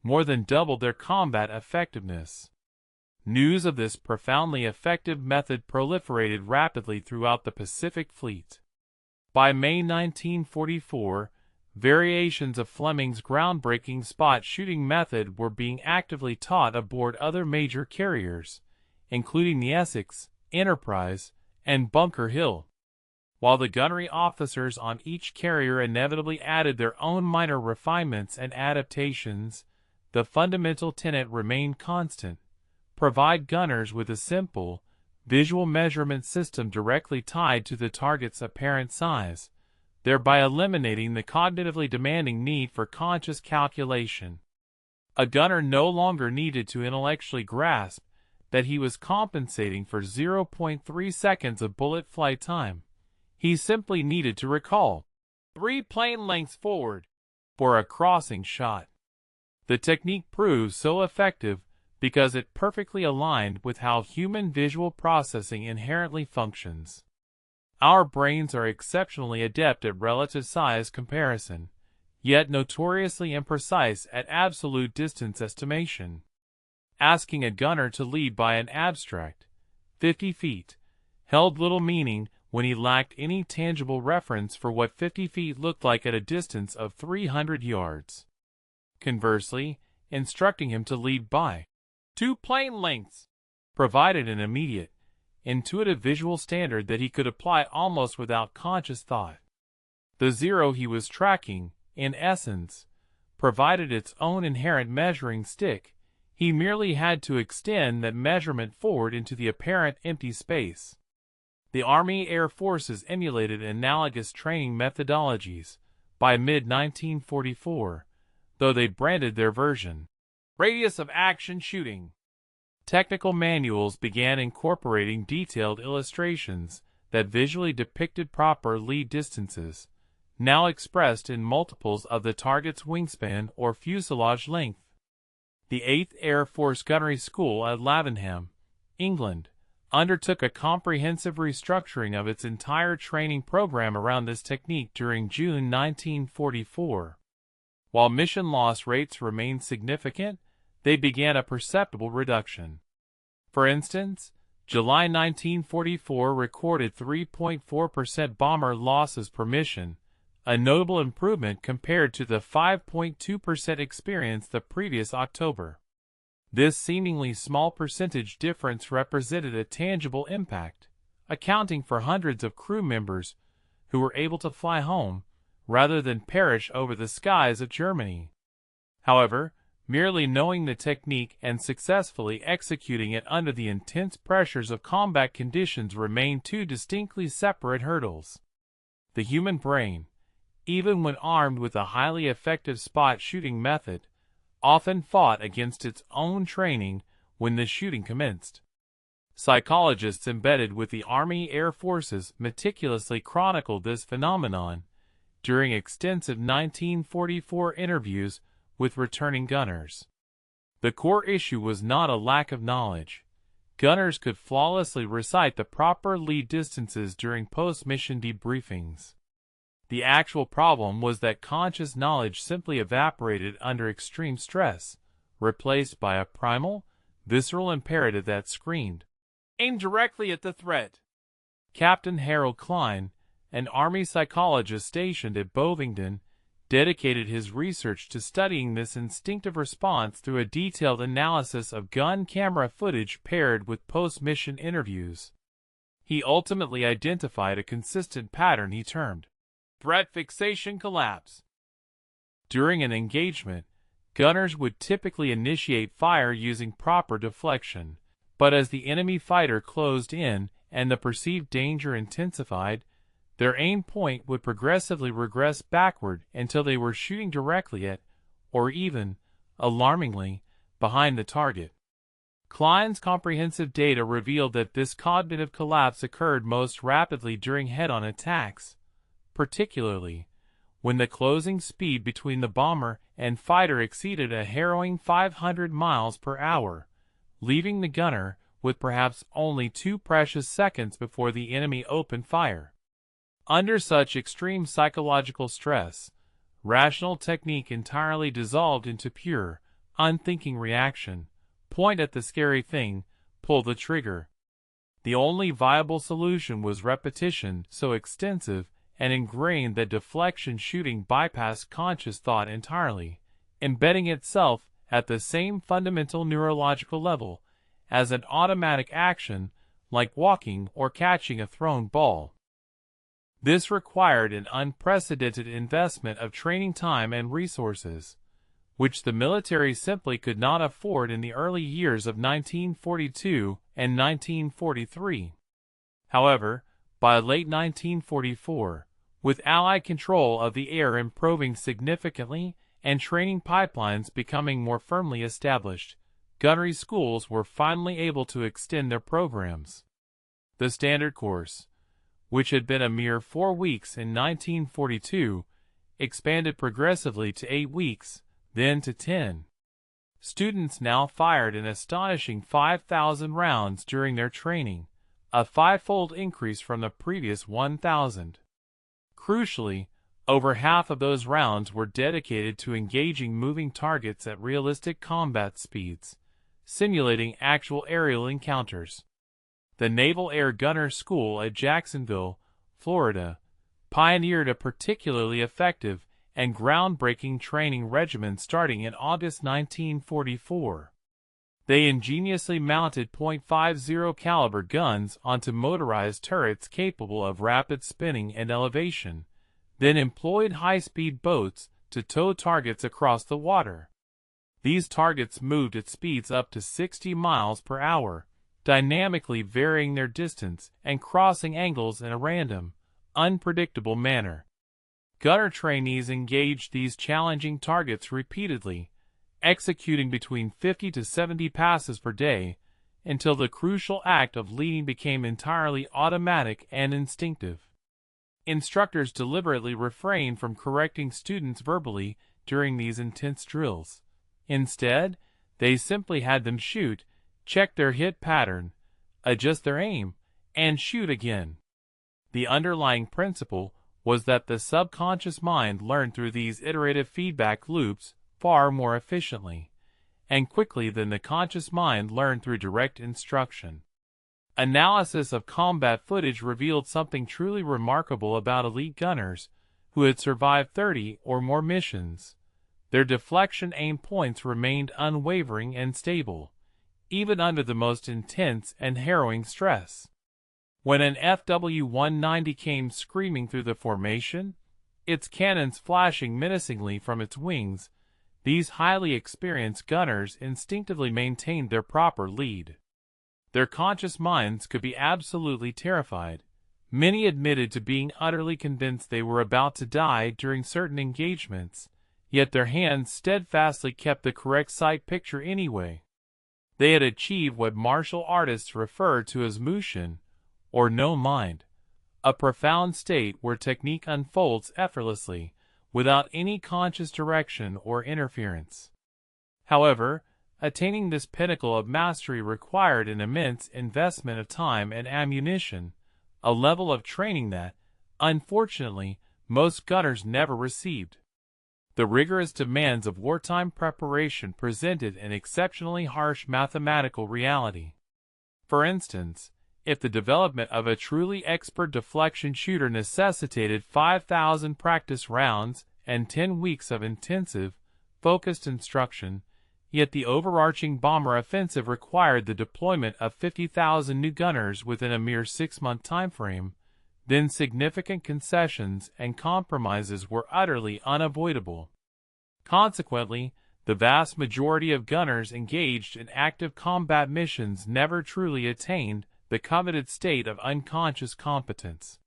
more than doubled their combat effectiveness. News of this profoundly effective method proliferated rapidly throughout the Pacific Fleet. By May 1944, variations of Fleming's groundbreaking spot shooting method were being actively taught aboard other major carriers, including the Essex, Enterprise, and Bunker Hill. While the gunnery officers on each carrier inevitably added their own minor refinements and adaptations, the fundamental tenet remained constant: provide gunners with a simple, visual measurement system directly tied to the target's apparent size, thereby eliminating the cognitively demanding need for conscious calculation. A gunner no longer needed to intellectually grasp that he was compensating for 0.3 seconds of bullet flight time. He simply needed to recall 3 plane lengths forward for a crossing shot. The technique proved so effective because it perfectly aligned with how human visual processing inherently functions. Our brains are exceptionally adept at relative size comparison, yet notoriously imprecise at absolute distance estimation. Asking a gunner to lead by an abstract 50 feet held little meaning when he lacked any tangible reference for what 50 feet looked like at a distance of 300 yards. Conversely, instructing him to lead by 2 plane lengths provided an immediate, intuitive visual standard that he could apply almost without conscious thought. The zero he was tracking, in essence, provided its own inherent measuring stick. He merely had to extend that measurement forward into the apparent empty space. The Army Air Forces emulated analogous training methodologies by mid-1944, though they branded their version radius of action shooting. Technical manuals began incorporating detailed illustrations that visually depicted proper lead distances, now expressed in multiples of the target's wingspan or fuselage length. The 8th Air Force Gunnery School at Lavenham, England, undertook a comprehensive restructuring of its entire training program around this technique during June 1944. While mission loss rates remained significant, they began a perceptible reduction. For instance, July 1944 recorded 3.4% bomber losses per mission, a notable improvement compared to the 5.2% experienced the previous October. This seemingly small percentage difference represented a tangible impact, accounting for hundreds of crew members who were able to fly home rather than perish over the skies of Germany. However, merely knowing the technique and successfully executing it under the intense pressures of combat conditions remain two distinctly separate hurdles. The human brain, even when armed with a highly effective spot shooting method, often fought against its own training when the shooting commenced. Psychologists embedded with the Army Air Forces meticulously chronicled this phenomenon during extensive 1944 interviews with returning gunners. The core issue was not a lack of knowledge. Gunners could flawlessly recite the proper lead distances during post-mission debriefings. The actual problem was that conscious knowledge simply evaporated under extreme stress, replaced by a primal, visceral imperative that screamed, "Aim directly at the threat." Captain Harold Klein, an Army psychologist stationed at Bovingdon, dedicated his research to studying this instinctive response through a detailed analysis of gun camera footage paired with post-mission interviews. He ultimately identified a consistent pattern he termed threat fixation collapse. During an engagement, gunners would typically initiate fire using proper deflection, but as the enemy fighter closed in and the perceived danger intensified, their aim point would progressively regress backward until they were shooting directly at, or even, alarmingly, behind the target. Klein's comprehensive data revealed that this cognitive collapse occurred most rapidly during head-on attacks, particularly when the closing speed between the bomber and fighter exceeded a harrowing 500 miles per hour, leaving the gunner with perhaps only 2 precious seconds before the enemy opened fire. Under such extreme psychological stress, rational technique entirely dissolved into pure, unthinking reaction. Point at the scary thing, pull the trigger. The only viable solution was repetition so extensive and ingrained that deflection shooting bypassed conscious thought entirely, embedding itself at the same fundamental neurological level as an automatic action like walking or catching a thrown ball. This required an unprecedented investment of training time and resources, which the military simply could not afford in the early years of 1942 and 1943. However, by late 1944, with Allied control of the air improving significantly and training pipelines becoming more firmly established, gunnery schools were finally able to extend their programs. The standard course, which had been a mere 4 weeks in 1942, expanded progressively to 8 weeks, then to 10. Students now fired an astonishing 5,000 rounds during their training, a 5-fold increase from the previous 1,000. Crucially, over half of those rounds were dedicated to engaging moving targets at realistic combat speeds, simulating actual aerial encounters. The Naval Air Gunner School at Jacksonville, Florida, pioneered a particularly effective and groundbreaking training regimen starting in August 1944. They ingeniously mounted .50 caliber guns onto motorized turrets capable of rapid spinning and elevation, then employed high-speed boats to tow targets across the water. These targets moved at speeds up to 60 miles per hour, dynamically varying their distance and crossing angles in a random, unpredictable manner. Gunner trainees engaged these challenging targets repeatedly, executing between 50 to 70 passes per day, until the crucial act of leading became entirely automatic and instinctive. Instructors deliberately refrained from correcting students verbally during these intense drills. Instead, they simply had them shoot, check their hit pattern, adjust their aim, and shoot again. The underlying principle was that the subconscious mind learned through these iterative feedback loops far more efficiently and quickly than the conscious mind learned through direct instruction. Analysis of combat footage revealed something truly remarkable about elite gunners who had survived 30 or more missions. Their deflection aim points remained unwavering and stable, even under the most intense and harrowing stress. When an FW-190 came screaming through the formation, its cannons flashing menacingly from its wings, these highly experienced gunners instinctively maintained their proper lead. Their conscious minds could be absolutely terrified. Many admitted to being utterly convinced they were about to die during certain engagements, yet their hands steadfastly kept the correct sight picture anyway. They had achieved what martial artists refer to as mushin, or no mind, a profound state where technique unfolds effortlessly, without any conscious direction or interference. However, attaining this pinnacle of mastery required an immense investment of time and ammunition, a level of training that, unfortunately, most gunners never received. The rigorous demands of wartime preparation presented an exceptionally harsh mathematical reality. For instance, if the development of a truly expert deflection shooter necessitated 5,000 practice rounds and 10 weeks of intensive, focused instruction, yet the overarching bomber offensive required the deployment of 50,000 new gunners within a mere 6-month timeframe, then significant concessions and compromises were utterly unavoidable. Consequently, the vast majority of gunners engaged in active combat missions never truly attained the coveted state of unconscious competence.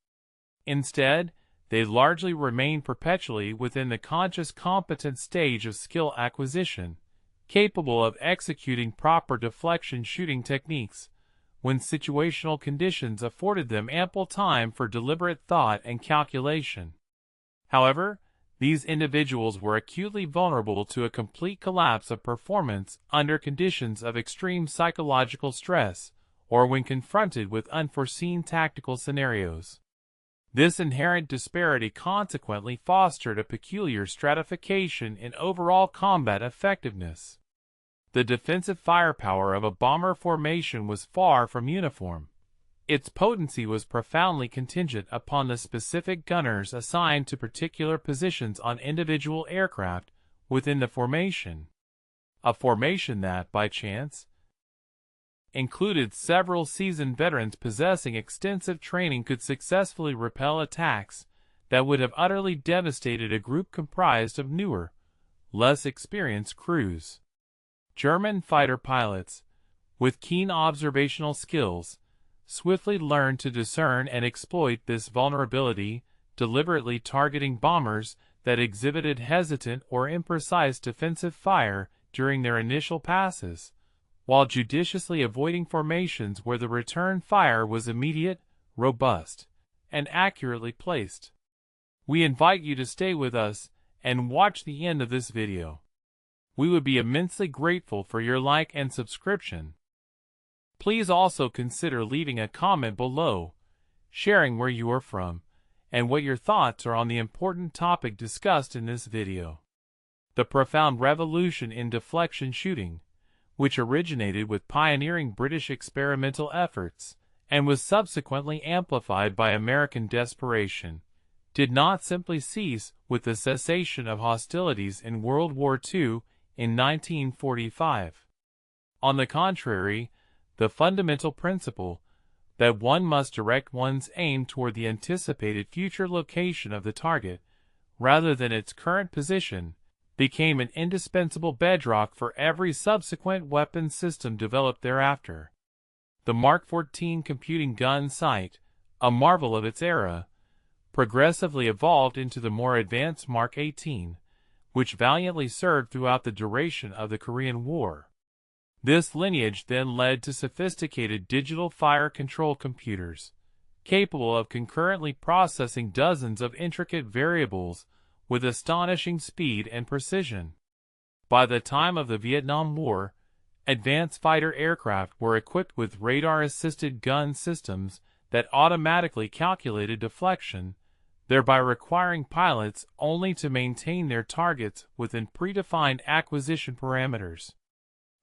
Instead, they largely remained perpetually within the conscious competent stage of skill acquisition, capable of executing proper deflection shooting techniques, when situational conditions afforded them ample time for deliberate thought and calculation. However, these individuals were acutely vulnerable to a complete collapse of performance under conditions of extreme psychological stress, or when confronted with unforeseen tactical scenarios. This inherent disparity consequently fostered a peculiar stratification in overall combat effectiveness. The defensive firepower of a bomber formation was far from uniform. Its potency was profoundly contingent upon the specific gunners assigned to particular positions on individual aircraft within the formation. A formation that, by chance, included several seasoned veterans possessing extensive training could successfully repel attacks that would have utterly devastated a group comprised of newer, less experienced crews. German fighter pilots, with keen observational skills, swiftly learned to discern and exploit this vulnerability, deliberately targeting bombers that exhibited hesitant or imprecise defensive fire during their initial passes, while judiciously avoiding formations where the return fire was immediate, robust, and accurately placed. We invite you to stay with us and watch the end of this video. We would be immensely grateful for your like and subscription. Please also consider leaving a comment below, sharing where you are from, and what your thoughts are on the important topic discussed in this video. The profound revolution in deflection shooting, which originated with pioneering British experimental efforts, and was subsequently amplified by American desperation, did not simply cease with the cessation of hostilities in World War II in 1945. On the contrary, the fundamental principle that one must direct one's aim toward the anticipated future location of the target, rather than its current position, became an indispensable bedrock for every subsequent weapon system developed thereafter. The Mark 14 computing gun sight, a marvel of its era, progressively evolved into the more advanced Mark 18, which valiantly served throughout the duration of the Korean War. This lineage then led to sophisticated digital fire control computers, capable of concurrently processing dozens of intricate variables with astonishing speed and precision. By the time of the Vietnam War, advanced fighter aircraft were equipped with radar-assisted gun systems that automatically calculated deflection, thereby requiring pilots only to maintain their targets within predefined acquisition parameters.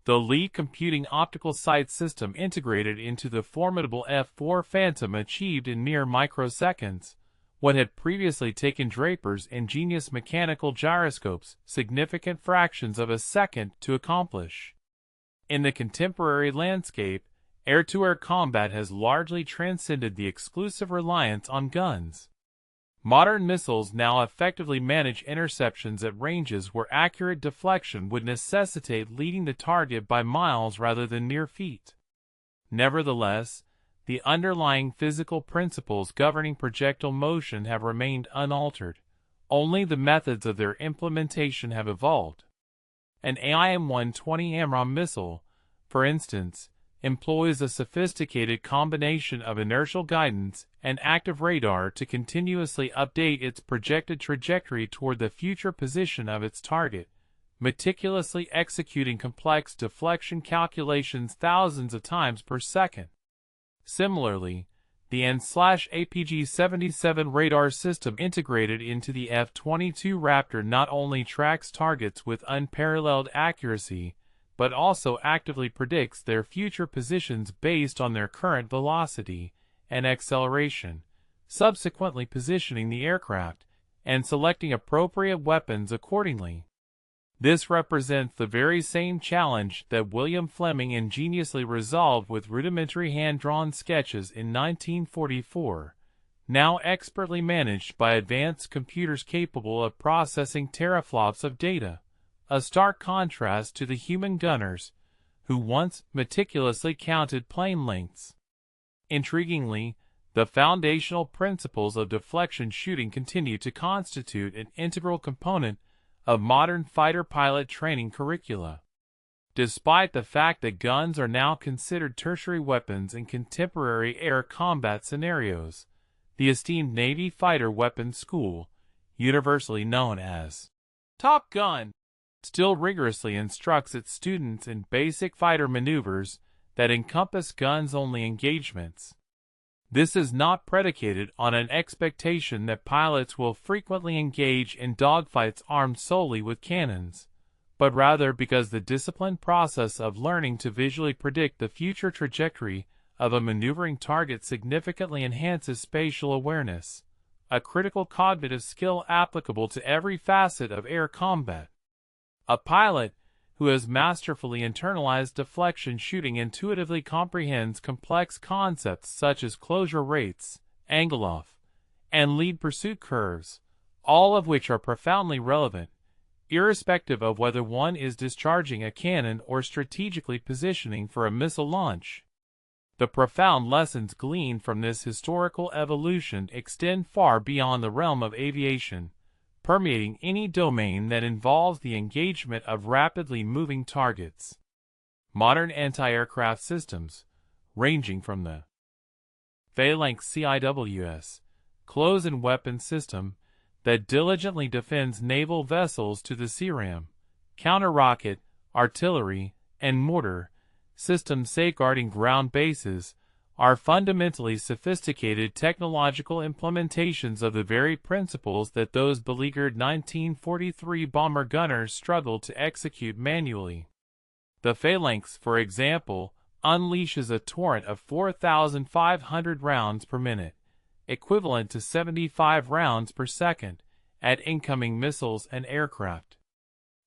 The Lee computing optical sight system integrated into the formidable F-4 Phantom achieved in mere microseconds what had previously taken Draper's ingenious mechanical gyroscopes significant fractions of a second to accomplish. In the contemporary landscape, air-to-air combat has largely transcended the exclusive reliance on guns. Modern missiles now effectively manage interceptions at ranges where accurate deflection would necessitate leading the target by miles rather than mere feet. Nevertheless, the underlying physical principles governing projectile motion have remained unaltered. Only the methods of their implementation have evolved. An AIM-120 AMRAAM missile, for instance, employs a sophisticated combination of inertial guidance and active radar to continuously update its projected trajectory toward the future position of its target, meticulously executing complex deflection calculations thousands of times per second. Similarly, the AN/APG-77 radar system integrated into the F-22 Raptor not only tracks targets with unparalleled accuracy, but also actively predicts their future positions based on their current velocity and acceleration, subsequently positioning the aircraft and selecting appropriate weapons accordingly. This represents the very same challenge that William Fleming ingeniously resolved with rudimentary hand-drawn sketches in 1944, now expertly managed by advanced computers capable of processing teraflops of data, a stark contrast to the human gunners, who once meticulously counted plane lengths. Intriguingly, the foundational principles of deflection shooting continue to constitute an integral component of modern fighter pilot training curricula. Despite the fact that guns are now considered tertiary weapons in contemporary air combat scenarios, the esteemed Navy Fighter Weapons School, universally known as Top Gun, still rigorously instructs its students in basic fighter maneuvers that encompass guns-only engagements. This is not predicated on an expectation that pilots will frequently engage in dogfights armed solely with cannons, but rather because the disciplined process of learning to visually predict the future trajectory of a maneuvering target significantly enhances spatial awareness, a critical cognitive skill applicable to every facet of air combat. A pilot who has masterfully internalized deflection shooting intuitively comprehends complex concepts such as closure rates, angle off, and lead pursuit curves, all of which are profoundly relevant, irrespective of whether one is discharging a cannon or strategically positioning for a missile launch. The profound lessons gleaned from this historical evolution extend far beyond the realm of aviation, permeating any domain that involves the engagement of rapidly moving targets. Modern anti-aircraft systems, ranging from the Phalanx CIWS, close-in weapon system, that diligently defends naval vessels to the CRAM, counter-rocket, artillery, and mortar, systems safeguarding ground bases, are fundamentally sophisticated technological implementations of the very principles that those beleaguered 1943 bomber gunners struggled to execute manually. The Phalanx, for example, unleashes a torrent of 4,500 rounds per minute, equivalent to 75 rounds per second, at incoming missiles and aircraft.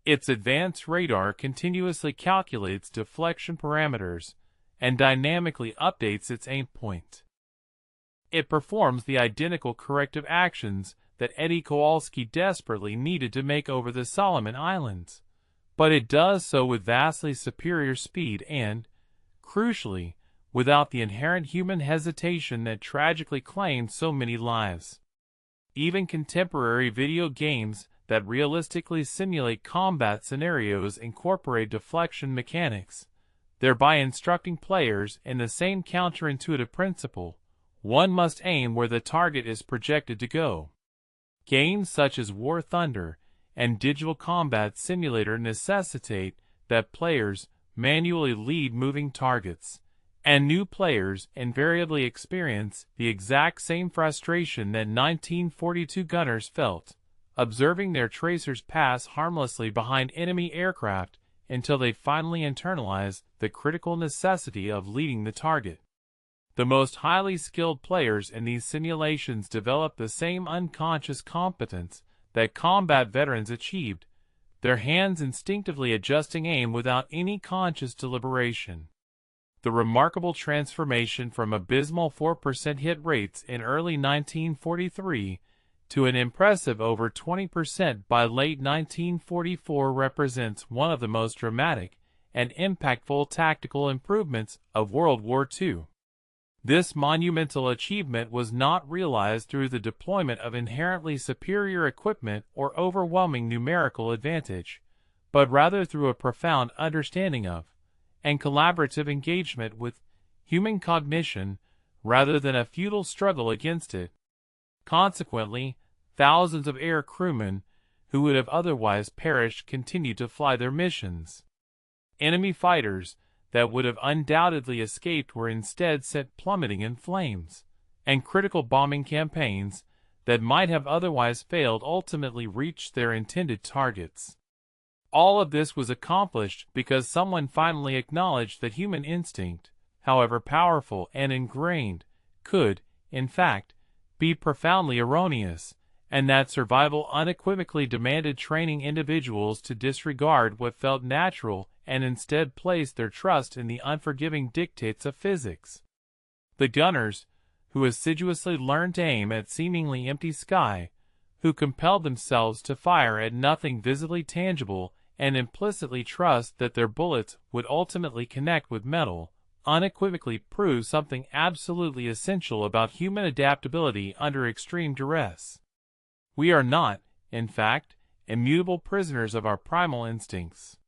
Its advanced radar continuously calculates deflection parameters and dynamically updates its aim point. It performs the identical corrective actions that Eddie Kowalski desperately needed to make over the Solomon Islands, but it does so with vastly superior speed and, crucially, without the inherent human hesitation that tragically claimed so many lives. Even contemporary video games that realistically simulate combat scenarios incorporate deflection mechanics, thereby instructing players in the same counterintuitive principle: one must aim where the target is projected to go. Games such as War Thunder and Digital Combat Simulator necessitate that players manually lead moving targets, and new players invariably experience the exact same frustration that 1942 gunners felt, observing their tracers pass harmlessly behind enemy aircraft until they finally internalize the critical necessity of leading the target. The most highly skilled players in these simulations develop the same unconscious competence that combat veterans achieved, their hands instinctively adjusting aim without any conscious deliberation. The remarkable transformation from abysmal 4% hit rates in early 1943 to an impressive over 20% by late 1944 represents one of the most dramatic and impactful tactical improvements of World War II. This monumental achievement was not realized through the deployment of inherently superior equipment or overwhelming numerical advantage, but rather through a profound understanding of, and collaborative engagement with, human cognition, rather than a futile struggle against it. Consequently, thousands of air crewmen, who would have otherwise perished, continued to fly their missions. Enemy fighters that would have undoubtedly escaped were instead sent plummeting in flames, and critical bombing campaigns that might have otherwise failed ultimately reached their intended targets. All of this was accomplished because someone finally acknowledged that human instinct, however powerful and ingrained, could, in fact, be profoundly erroneous, and that survival unequivocally demanded training individuals to disregard what felt natural and instead place their trust in the unforgiving dictates of physics. The gunners, who assiduously learned to aim at seemingly empty sky, who compelled themselves to fire at nothing visibly tangible and implicitly trust that their bullets would ultimately connect with metal, unequivocally prove something absolutely essential about human adaptability under extreme duress. We are not, in fact, immutable prisoners of our primal instincts.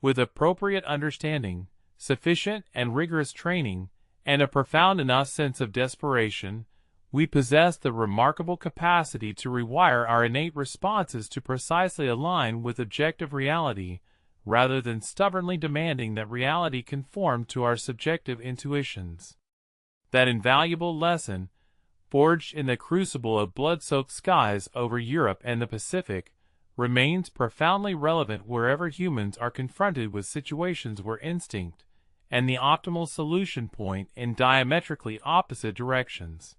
With appropriate understanding, sufficient and rigorous training, and a profound enough sense of desperation, we possess the remarkable capacity to rewire our innate responses to precisely align with objective reality, rather than stubbornly demanding that reality conform to our subjective intuitions. That invaluable lesson, forged in the crucible of blood-soaked skies over Europe and the Pacific, remains profoundly relevant wherever humans are confronted with situations where instinct, and the optimal solution point in diametrically opposite directions.